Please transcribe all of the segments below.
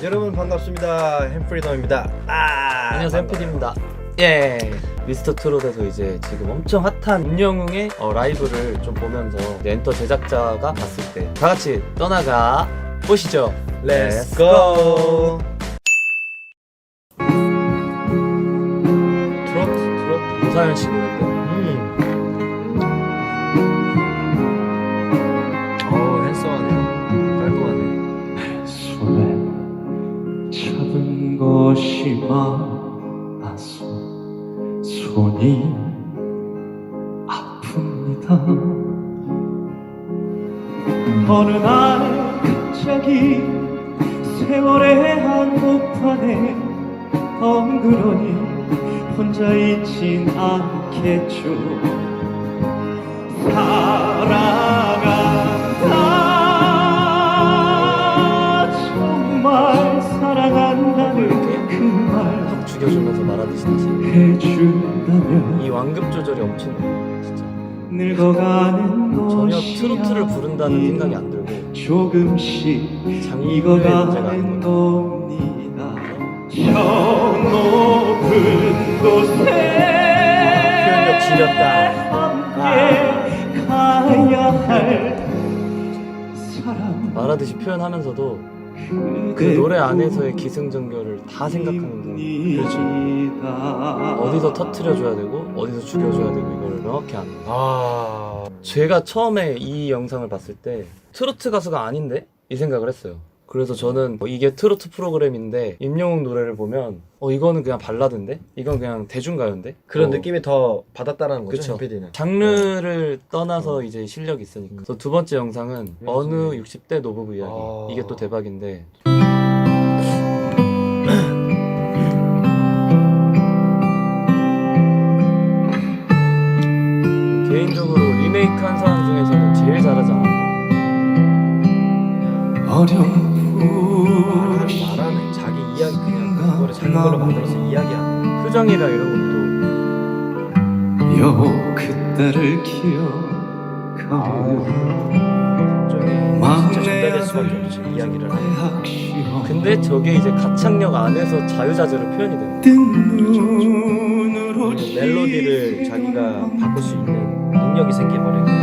여러분 반갑습니다. 햄프리덤입니다. 안녕하세요, 햄피디입니다. 예. 미스터 트롯에서 이제 지금 엄청 핫한 임영웅의 라이브를 좀 보면서 이제 엔터 제작자가 봤을 때 다 같이 떠나가 보시죠. Let's go. 트롯. 노사연 씨 노래인데. 핸섬하네요. 깔끔하네. 손에 잡은 것이 많아서 손이 아픕니다. 어느 날 갑자기 세월의 한복판에 덩그러니 혼자 있진 않겠죠. 사랑한다, 정말 사랑한다는 그 말 확 죽여주면서 말하듯이 다시. 해준다면 이 완급 조절이 엄청 진짜. 늙어가는 전혀 것이 트로트를 부른다는 생각이 안 들고 조금씩 장르의 문제가 익어가는 아닌 것 겁니다. 저 높은 곳에 표현력 지렸다. 함께 가야 할 사람. 말하듯이 표현하면서도 그 노래 안에서의 기승전결을 다 생각하면서 어디서 터트려줘야 되고 어디서 죽여줘야 되고 이걸 명확히 아는 거예요. 제가 처음에 이 영상을 봤을 때 트로트 가수가 아닌데? 이 생각을 했어요. 그래서 저는 이게 트로트 프로그램인데 임영웅 노래를 보면 이거는 그냥 발라드인데? 이건 그냥 대중가요인데? 그런 느낌이 더 받았다라는 거죠. 그쵸. 햄피디는. 장르를 떠나서 이제 실력이 있으니까. 그래서 두 번째 영상은 어느 60대 노부부 이야기. 이게 또 대박인데. 개인적으로 리메이크한 사람 중에서는 제일 잘하지 않았나. 말하는 자기 이야기 그냥 그거를 자기 걸로 만들어서 이야기하는. 표정이랑 이런 여보 그때를 기억하며 진짜 전달될 수밖에 없지 이야기를 하는. 것도. 근데 저게 이제 가창력 안에서 자유자재로 표현이 되는 눈으로 멜로디를 자기가 바꿀 수 있는 능력이 생겨버리는 거지.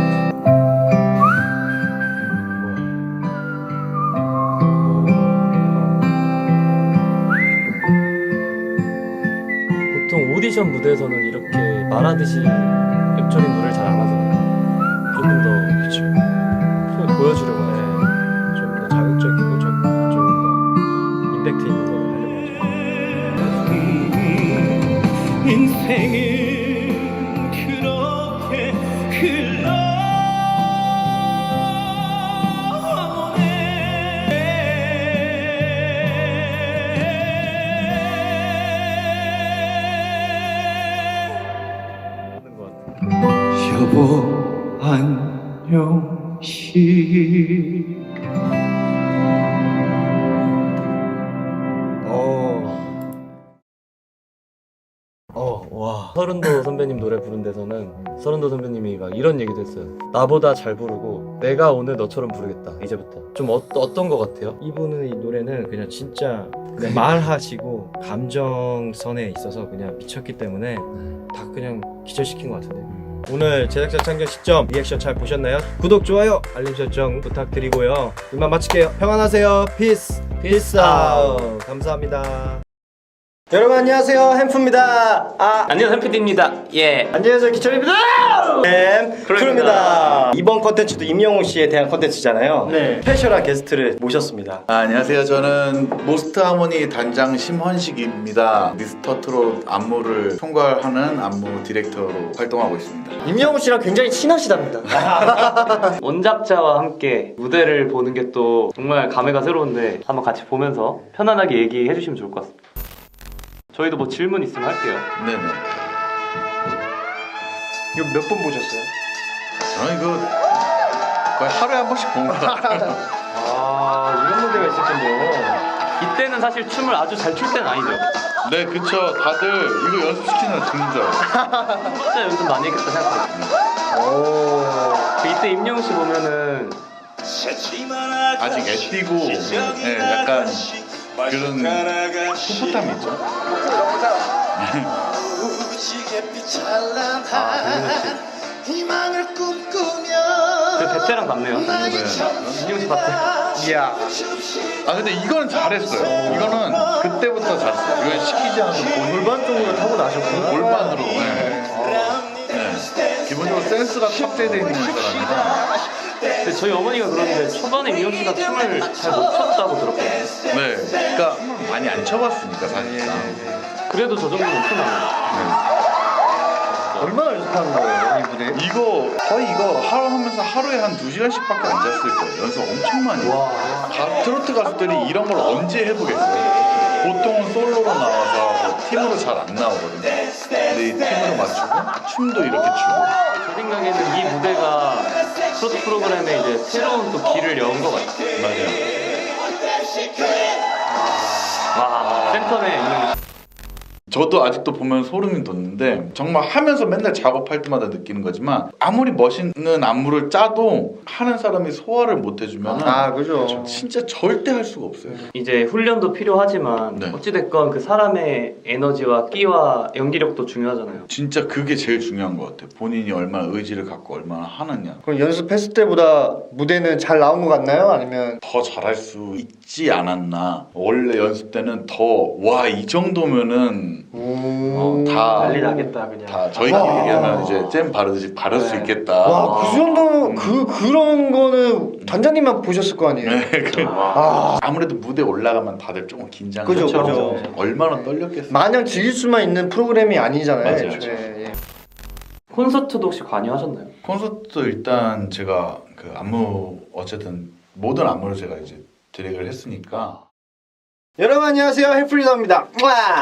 보통 오디션 무대에서는 이렇게 말하듯이 엽전인 노래를 잘 안 하잖아요. 조금 더 그렇죠. 보여주려고 해요. 좀 더 자극적이고 좀 더 임팩트 있는 걸로 하려고 하죠. 인생은 그렇게 여보 안녕시 와. 서른도 선배님 노래 부른 데서는 서른도 선배님이 막 이런 얘기도 했어요. 나보다 잘 부르고 내가 오늘 너처럼 부르겠다. 이제부터. 좀 어떤 거 같아요? 이분은 이 노래는 그냥 진짜 그냥 말하시고 감정선에 있어서 그냥 미쳤기 때문에 다 그냥 기절시킨 것 같은데. 오늘 제작자 참견 시점 리액션 잘 보셨나요? 구독, 좋아요, 알림 설정 부탁드리고요. 이만 마칠게요. 평안하세요. 피스. 피스 아웃. 감사합니다. 여러분 안녕하세요. 햄프입니다. 안녕 햄피디입니다. 예. 안녕하세요. 기철입니다. 햄프입니다. 이번 컨텐츠도 임영웅 씨에 대한 컨텐츠잖아요. 네. 스페셜한 게스트를 모셨습니다. 안녕하세요. 저는 모스트 하모니 단장 심헌식입니다. 미스터 트롯 안무를 총괄하는 안무 디렉터로 활동하고 있습니다. 임영웅 씨랑 굉장히 친하시답니다. 원작자와 함께 무대를 보는 게 또 정말 감회가 새로운데 한번 같이 보면서 편안하게 얘기해 주시면 좋을 것 같습니다. 저희도 뭐 질문 있으면 할게요. 네네. 이거 몇 번 보셨어요? 저는 이거 거의 하루에 한 번씩 보는 것 같아요. 이런 무대가 있었군요. 이때는 사실 춤을 아주 잘 출 때는 아니죠. 네, 그쵸. 다들 이거 연습시키는 건 듣는 줄 알아요. 진짜 연습 많이 했겠다 생각했거든요. 이때 임영웅 씨 보면은 아직 애띠고 네, 약간 그런 풋풋함이 있죠. 희망을 꿈꾸며 그 베테랑 같네요. 임영웅 씨 봤대. 이야. 아 근데 이거는 잘했어요. 이거는 그때부터 잘했어요. 이건 시키지 않고 골반 쪽으로 타고 나셨구나. 골반으로. 네. 기본적으로 센스가 탑재되어 있는 사람이라. 근데 저희 어머니가 그러는데 초반에 임영웅 씨가 춤을 잘 못 췄다고 들었거든요. 네. 그러니까 많이 안 쳐봤으니까 사실상. 그래도 저 정도는 엄청나요. 얼마나 연습하는 거예요, 이 무대? 이거 거의 이거 하루 하면서 하루에 한 2시간씩밖에 안 잤을 거예요. 연습 엄청 많이 해요. 트로트 가수들이 이런 걸 언제 해보겠어요? 보통은 솔로로 나와서 뭐 팀으로 잘 안 나오거든요. 근데 이 팀으로 맞추고 춤도 이렇게 추고. 제 생각에는 이 무대가 트로트 프로그램에 이제 새로운 또 길을 연 것 같아요. 맞아요. 와, 센터에 임영웅 씨. 저도 아직도 보면 소름이 돋는데 정말 하면서 맨날 작업할 때마다 느끼는 거지만 아무리 멋있는 안무를 짜도 하는 사람이 소화를 못 해주면 그죠. 진짜 절대 할 수가 없어요. 이제 훈련도 필요하지만 네. 어찌됐건 그 사람의 에너지와 끼와 연기력도 중요하잖아요. 진짜 그게 제일 중요한 것 같아요. 본인이 얼마나 의지를 갖고 얼마나 하느냐. 그럼 연습했을 때보다 무대는 잘 나온 것 같나요? 아니면 더 잘할 수 있지 않았나. 원래 연습 때는 더 와 이 정도면은 다 난리 나겠다 그냥. 다 저희끼리 얘기하면 이제 잼 바르듯이 바를 수 있겠다. 와, 그 정도 그런 거는 단장님만 보셨을 거 아니에요? 네, 아무래도 무대 올라가면 다들 조금 긴장하죠. 그죠. 얼마나 떨렸겠어요. 마냥 즐길 수만 있는 프로그램이 아니잖아요. 맞아요. 애초에. 콘서트도 혹시 관여하셨나요? 콘서트 일단 제가 그 안무 어쨌든 모든 안무를 제가 이제 디렉을 했으니까 여러분 안녕하세요, 헬프리더입니다.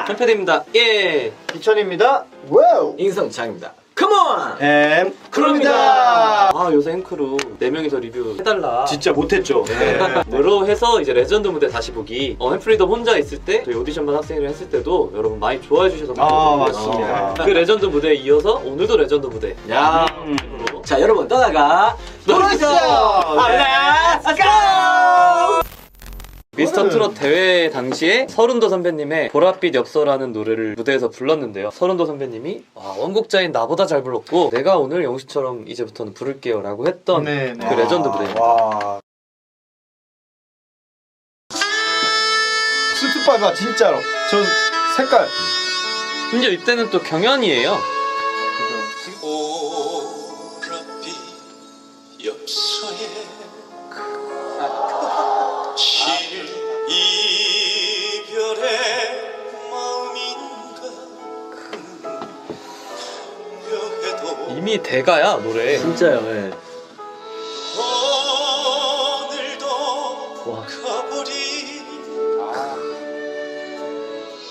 편패드입니다. 예. 기천입니다. 와우. 인성장입니다. 컴온! 크루입니다. 아 요새 앵크로 4명이서 리뷰 해달라. 진짜 못했죠. 으로 해서 이제 레전드 무대 다시 보기. 햄프리더 혼자 있을 때 저희 오디션반 학생회를 했을 때도 여러분 많이 좋아해 주셔서 맞습니다. 그 레전드 무대에 이어서 오늘도 레전드 무대. 야. 자, 여러분 떠나가 보이스. Let's go! 미스터 트롯 대회 당시에 서른도 선배님의 보랏빛 엽서라는 노래를 무대에서 불렀는데요. 서른도 선배님이 원곡자인 나보다 잘 불렀고 내가 오늘 영씨처럼 이제부터는 부를게요 라고 했던 그 레전드 무대입니다. 와. 스트 봐봐 진짜로. 저 색깔. 심지어 이때는 또 경연이에요. 보랏빛 엽서에 이별의 마음인가 묘해도 이미 대가야 노래. 진짜요, 예. 오늘도 가버린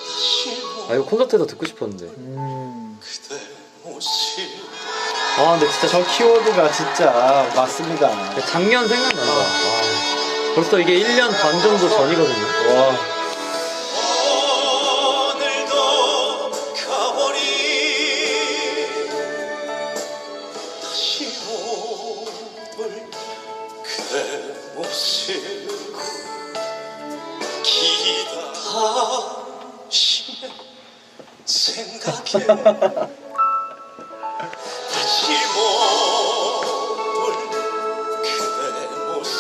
다시 이거 콘서트에서 듣고 싶었는데. 그대 모습 근데 진짜 저 키워드가 진짜 맞습니다. 작년 생각난다. 벌써 이게 1년 반 정도 전이거든요. 오늘도 가버린 다시 올 그대 모습 기다심에 생각에 다시 올 그대 모습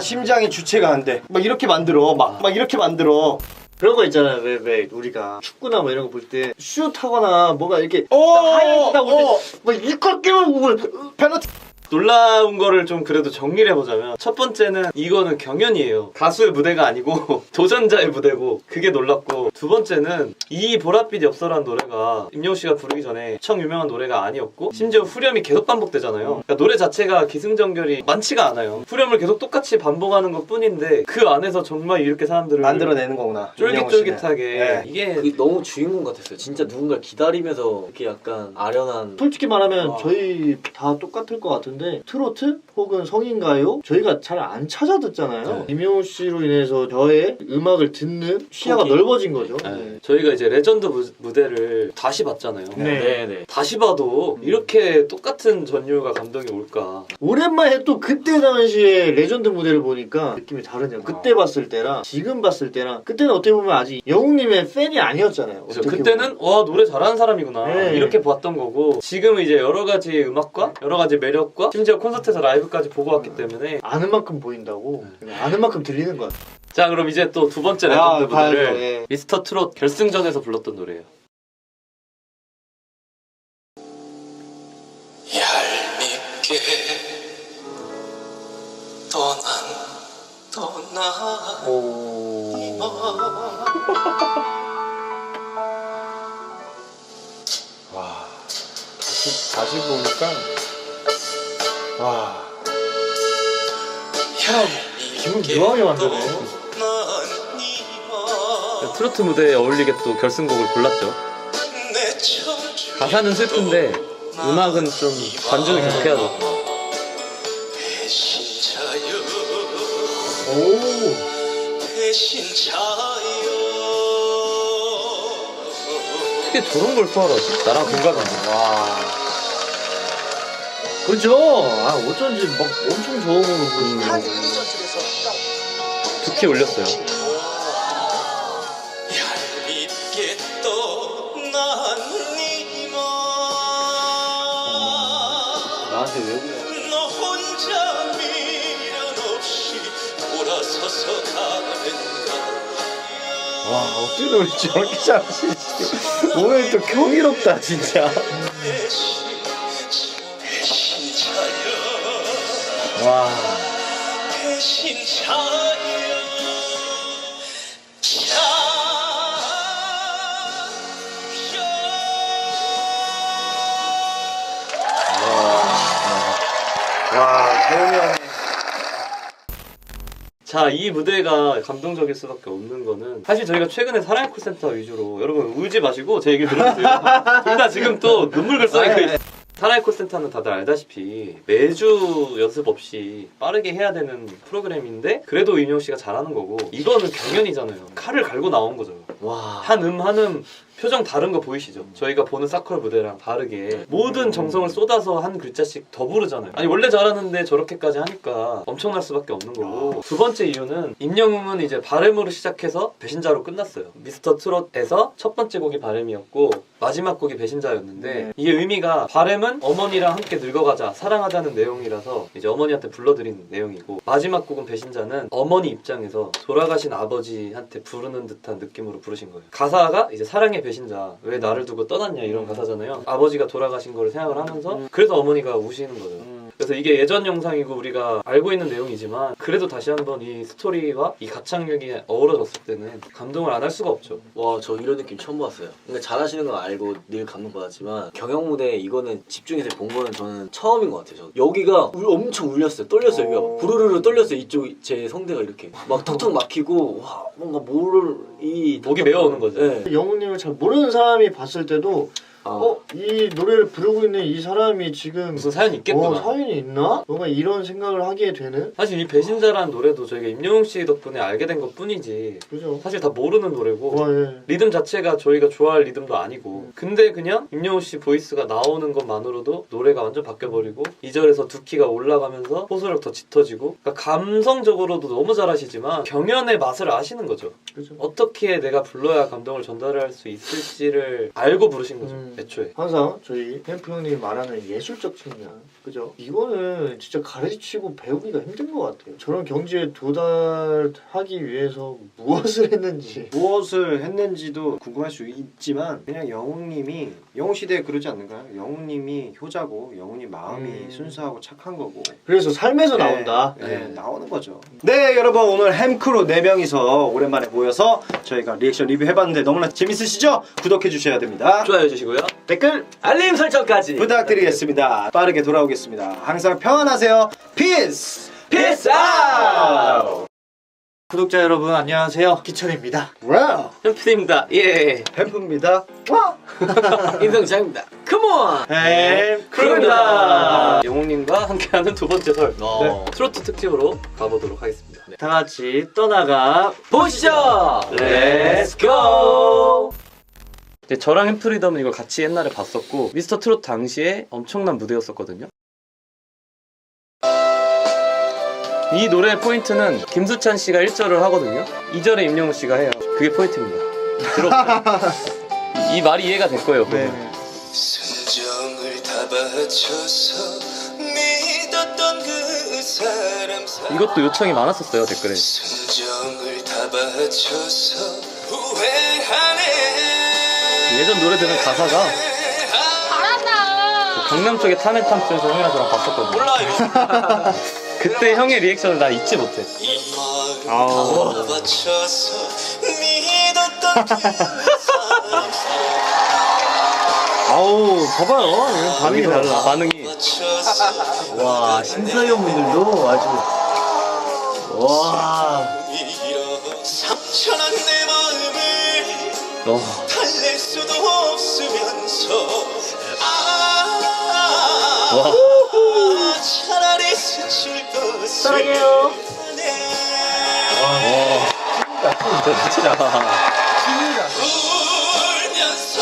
심장이 주체가 안 돼. 막 이렇게 만들어. 막 이렇게 만들어. 그런 거 있잖아요. 왜 우리가 축구나 뭐 이런 거 볼 때 슛 하거나 뭐가 이렇게 하이라이트다 볼때막 이걸 깨면 페널티. 놀라운 거를 좀 그래도 정리를 해보자면 첫 번째는 이거는 경연이에요. 가수의 무대가 아니고 도전자의 무대고 그게 놀랍고, 두 번째는 이 보랏빛 엽서라는 노래가 임영웅 씨가 부르기 전에 엄청 유명한 노래가 아니었고 심지어 후렴이 계속 반복되잖아요. 그러니까 노래 자체가 기승전결이 많지가 않아요. 후렴을 계속 똑같이 반복하는 것 뿐인데 그 안에서 정말 이렇게 사람들을 만들어내는 거구나. 쫄깃쫄깃하게 이게 그게 너무 주인공 같았어요. 진짜 누군가를 기다리면서 이렇게 약간 아련한. 솔직히 말하면 저희 다 똑같을 것 같은데 하는데 트로트 혹은 성인가요 저희가 잘 안 찾아 듣잖아요. 임영웅 씨로 인해서 저의 음악을 듣는 시야가 넓어진 거죠. 네. 저희가 이제 레전드 무대를 다시 봤잖아요. 네. 다시 봐도 이렇게 똑같은 전율과 감동이 올까. 오랜만에 또 그때 당시에 레전드 무대를 보니까 느낌이 다르네요. 그때 봤을 때랑 지금 봤을 때랑 그때는 어떻게 보면 아직 영웅님의 팬이 아니었잖아요. 그렇죠. 그때는 와 노래 잘하는 사람이구나 네. 이렇게 봤던 거고 지금은 이제 여러 가지 음악과 여러 가지 매력과 심지어 콘서트에서 라이브까지 보고 왔기 때문에 아는 만큼 보인다고 아는 만큼 들리는 거야. 자 그럼 이제 또 두 번째 레전드 무대를 가야죠, 예. 미스터 트롯 결승전에서 불렀던 노래예요. 얄밉게 떠나 와 다시 보니까 와 기분 묘하게 만드네. 트로트 무대에 어울리게 또 결승곡을 골랐죠. 가사는 슬픈데 음악은 좀 반전을 계속해야죠. 어떻게 저런 걸 소화하지? 나랑 동갑인데. 와. 그죠? 아 어쩐지 막 엄청 좋은 거 보고. 두키 올렸어요. 얄밉게 떠난 니마 나한테 왜 그래? 너 혼자 미련 없이 돌아서서 가는가 와 어떻게 노래 저렇게 잘하시지. 오늘 또 경이롭다 진짜. 배신자여 와 배신자여 태영이 형. 자, 이 무대가 감동적일 수밖에 없는 거는 사실 저희가 최근에 사랑의 콜센터 위주로 여러분 울지 마시고 제 얘기 들어주세요. 둘 다 지금 또 눈물을 쏘이고 있어요. 사랑의 콜센터는 다들 알다시피 매주 연습 없이 빠르게 해야 되는 프로그램인데 그래도 윤영 씨가 잘하는 거고 이거는 경연이잖아요. 칼을 갈고 나온 거죠. 와. 한 음 표정 다른 거 보이시죠? 저희가 보는 사컬 무대랑 다르게 모든 정성을 쏟아서 한 글자씩 더 부르잖아요. 아니 원래 잘하는데 저렇게까지 하니까 엄청날 수밖에 없는 거고 두 번째 이유는 임영웅은 이제 바램으로 시작해서 배신자로 끝났어요. 미스터 트롯에서 첫 번째 곡이 바램이었고 마지막 곡이 배신자였는데 이게 의미가 바램은 어머니랑 함께 늙어가자 사랑하자는 내용이라서 이제 어머니한테 불러드린 내용이고 마지막 곡은 배신자는 어머니 입장에서 돌아가신 아버지한테 부르는 듯한 느낌으로 부르신 거예요. 가사가 이제 사랑의 배신자 왜 나를 두고 떠났냐 이런 가사잖아요. 아버지가 돌아가신 거를 생각을 하면서 그래서 어머니가 우시는 거죠. 그래서 이게 예전 영상이고 우리가 알고 있는 내용이지만 그래도 다시 한번 이 스토리와 이 가창력이 어우러졌을 때는 감동을 안 할 수가 없죠. 와, 저 이런 느낌 처음 봤어요. 그러니까 잘하시는 건 알고 늘 감동받았지만 경영 무대 이거는 집중해서 본 거는 저는 처음인 것 같아요. 저. 여기가 엄청 울렸어요. 떨렸어요. 여기가 부르르르 떨렸어요. 이쪽 제 성대가 이렇게 막 턱턱 막히고 와 뭔가 모를 이 목이 메어오는 거죠. 네. 영웅님을 잘 모르는 사람이 봤을 때도 이 노래를 부르고 있는 이 사람이 지금 무슨 사연이 있겠구나. 사연이 있나? 뭔가 이런 생각을 하게 되는. 사실 이 배신자라는 노래도 저희가 임영웅 씨 덕분에 알게 된 것 뿐이지 그죠? 사실 다 모르는 노래고 와, 예. 리듬 자체가 저희가 좋아할 리듬도 아니고 근데 그냥 임영웅 씨 보이스가 나오는 것만으로도 노래가 완전 바뀌어버리고 2절에서 두 키가 올라가면서 호소력 더 짙어지고 그러니까 감성적으로도 너무 잘하시지만 경연의 맛을 아시는 거죠. 그죠? 어떻게 내가 불러야 감동을 전달할 수 있을지를 알고 부르신 거죠. 애초에. 항상 저희 햄프 형님이 말하는 예술적 측면, 그죠? 이거는 진짜 가르치고 배우기가 힘든 것 같아요. 저런 경지에 도달하기 위해서 무엇을 했는지. 무엇을 했는지도 궁금할 수 있지만 그냥 영웅님이 영웅 시대에 그러지 않는가요? 영웅님이 효자고 영웅님 마음이 순수하고 착한 거고 그래서 삶에서 나온다. 네, 나오는 거죠. 네 여러분 오늘 햄크루 4명이서 오랜만에 모여서 저희가 리액션 리뷰 해봤는데 너무나 재밌으시죠? 구독해 주셔야 됩니다. 좋아요 해주시고요. 댓글 알림 설정까지 부탁드리겠습니다. 빠르게 돌아오겠습니다. 항상 평안하세요. 피스! 피스 아웃! 구독자 여러분 안녕하세요. 기철입니다. 와우. 현피디입니다. 예. 햄프입니다. 인성장입니다. 컴온. 크루입니다. 영웅님과 함께하는 두 번째 설 네. 트로트 특집으로 가보도록 하겠습니다. 다 같이 떠나가 보시죠. Let's go. 저랑 햄프리덤은 이걸 같이 옛날에 봤었고 미스터 트롯 당시에 엄청난 무대였었거든요. 이 노래의 포인트는 김수찬 씨가 1절을 하거든요. 2절에 임영웅 씨가 해요. 그게 포인트입니다. 들어보세요. 이 말이 이해가 될 거예요. 보면. 순정을 다 바쳐서 믿었던 그 사람 이것도 요청이 많았었어요, 댓글에. 순정을 다 바쳐서 후회하네. 예전 노래들은 가사가 그 강남 쪽에 타네 탐스에서 형이랑 저랑 봤었거든요. 몰라 이거. 그때 형의 리액션을 나 잊지 못해. 이 마음 다 바쳐서 믿었던 그 사람 아우 봐봐요. 반응이 달라. 반응이. 바쳐서 와 심사위원분들도 아주 와. 상처난 내 마음을 달랠 수도 없으면서 차라리 스칠 것을 사랑해요. 진짜 울면서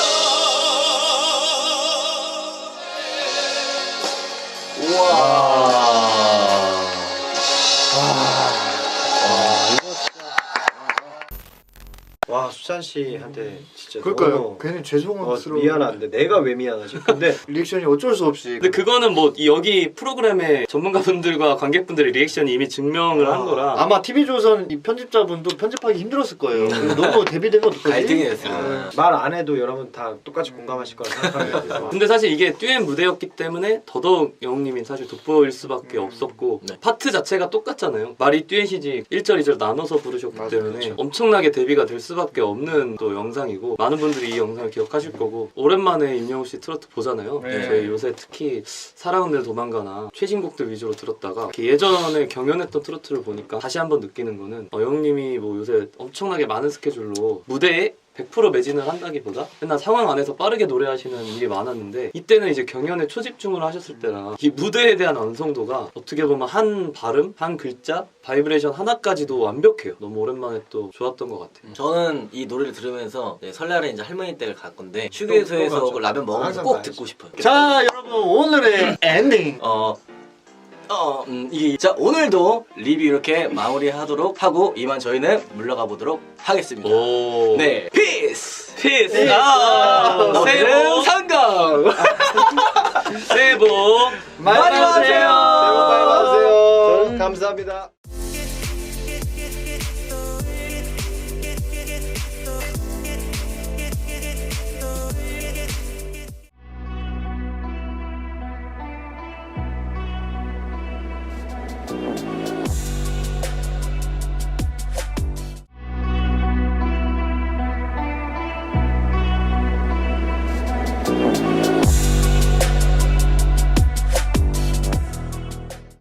와 수찬 씨한테 진짜 그러니까요. 너무 괜히 죄송스러워. 미안한데 내가 왜 미안하지? 근데 리액션이 어쩔 수 없이. 근데 그거는 뭐 여기 프로그램의 전문가분들과 관객분들의 리액션이 이미 증명을 한 거라. 아마 TV조선 이 편집자분도 편집하기 힘들었을 거예요. 너무 대비되면 어떡하지? 갈등이 됐어요. 말 안 해도 여러분 다 똑같이 공감하실 거라 생각합니다. 근데 사실 이게 듀엣 무대였기 때문에 더더욱 영웅님이 사실 돋보일 수밖에 없었고 네. 파트 자체가 똑같잖아요. 말이 듀엣이지 1절 2절 나눠서 부르셨기 맞아, 때문에 그렇죠. 엄청나게 대비가 될 수밖에 없는 또 영상이고 많은 분들이 이 영상을 기억하실 거고 오랜만에 임영웅 씨 트로트 보잖아요. 네. 저희 요새 특히 사랑은 늘 도망가나 최신곡들 위주로 들었다가 이렇게 예전에 경연했던 트로트를 보니까 다시 한번 느끼는 거는 영웅님이 뭐 요새 엄청나게 많은 스케줄로 무대에 100% 매진을 한다기보다 맨날 상황 안에서 빠르게 노래하시는 일이 많았는데 이때는 이제 경연에 초집중을 하셨을 때라 이 무대에 대한 완성도가 어떻게 보면 한 발음, 한 글자, 바이브레이션 하나까지도 완벽해요. 너무 오랜만에 또 좋았던 것 같아요. 저는 이 노래를 들으면서 설날에 이제 할머니 댁을 갈 건데 휴게소에서 또 그 라면 먹으면서 항상 꼭 가야지. 듣고 싶어요. 자 여러분 오늘의 엔딩. 이게 자 오늘도 리뷰 이렇게 마무리하도록 하고 이만 저희는 물러가 보도록 하겠습니다. 오. 네, 피스. 피스. 새해 새해 복 상강. 복 새해 복 많이 받으세요. 새해 복 많이 받으세요. 감사합니다.